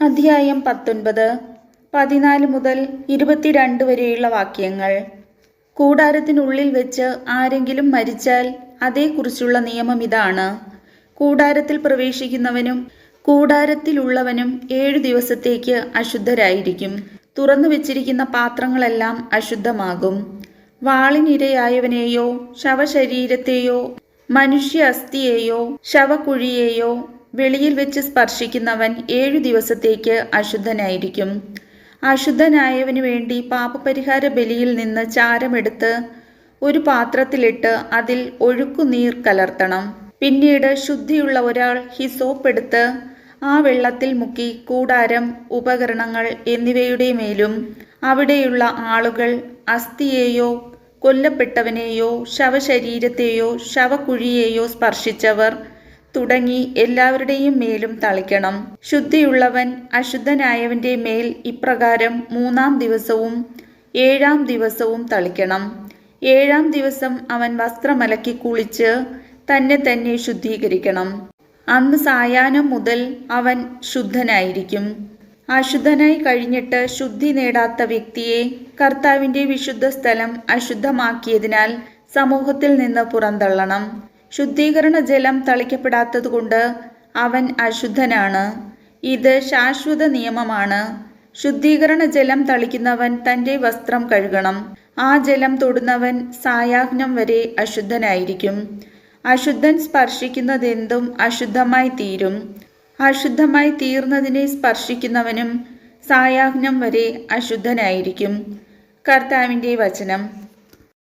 അധ്യായം 19 14 മുതൽ 22 വരെയുള്ള വാക്യങ്ങൾ. കൂടാരത്തിനുള്ളിൽ വെച്ച് ആരെങ്കിലും മരിച്ചാൽ അതേക്കുറിച്ചുള്ള നിയമം ഇതാണ്. കൂടാരത്തിൽ പ്രവേശിക്കുന്നവനും കൂടാരത്തിലുള്ളവനും 7 ദിവസത്തേക്ക് അശുദ്ധരായിരിക്കും. തുറന്നു വെച്ചിരിക്കുന്ന പാത്രങ്ങളെല്ലാം അശുദ്ധമാകും. വാളിനിരയായവനെയോ ശവശരീരത്തെയോ മനുഷ്യ അസ്ഥിയെയോ ശവക്കുഴിയെയോ വെളിയിൽ വെച്ച് സ്പർശിക്കുന്നവൻ 7 ദിവസത്തേക്ക് അശുദ്ധനായിരിക്കും. അശുദ്ധനായവന് വേണ്ടി പാപപരിഹാര ബലിയിൽ നിന്ന് ചാരമെടുത്ത് ഒരു പാത്രത്തിലിട്ട് അതിൽ ഒഴുക്കുനീർ കലർത്തണം. പിന്നീട് ശുദ്ധിയുള്ള ഒരാൾ ഹിസോപ്പെടുത്ത് ആ വെള്ളത്തിൽ മുക്കി കൂടാരം, ഉപകരണങ്ങൾ എന്നിവയുടെ മേലും അവിടെയുള്ള ആളുകൾ, അസ്ഥിയെയോ കൊല്ലപ്പെട്ടവനെയോ ശവശരീരത്തെയോ ശവക്കുഴിയെയോ സ്പർശിച്ചവർ തുടങ്ങി എല്ലാവരുടെയും മേലും തളിക്കണം. ശുദ്ധിയുള്ളവൻ അശുദ്ധനായവന്റെ മേൽ ഇപ്രകാരം 3-ാം ദിവസവും 7-ാം ദിവസവും തളിക്കണം. 7-ാം ദിവസം അവൻ വസ്ത്രമലക്കി കുളിച്ച് തന്നെ ശുദ്ധീകരിക്കണം. അന്ന് സായാഹ്നം മുതൽ അവൻ ശുദ്ധനായിരിക്കും. അശുദ്ധനായി കഴിഞ്ഞിട്ട് ശുദ്ധി നേടാത്ത വ്യക്തിയെ കർത്താവിന്റെ വിശുദ്ധ സ്ഥലം അശുദ്ധമാക്കിയതിനാൽ സമൂഹത്തിൽ നിന്ന് പുറന്തള്ളണം. ശുദ്ധീകരണ ജലം തളിക്കപ്പെടാത്തതുകൊണ്ട് അവൻ അശുദ്ധനാണ്. ഇത് ശാശ്വത നിയമമാണ്. ശുദ്ധീകരണ ജലം തളിക്കുന്നവൻ തന്റെ വസ്ത്രം കഴുകണം. ആ ജലം തൊടുന്നവൻ സായാഹ്നം വരെ അശുദ്ധനായിരിക്കും. അശുദ്ധൻ സ്പർശിക്കുന്നതെന്തും അശുദ്ധമായി തീരും. അശുദ്ധമായി തീർന്നതിനെ സ്പർശിക്കുന്നവനും സായാഹ്നം വരെ അശുദ്ധനായിരിക്കും. കർത്താവിന്റെ വചനം.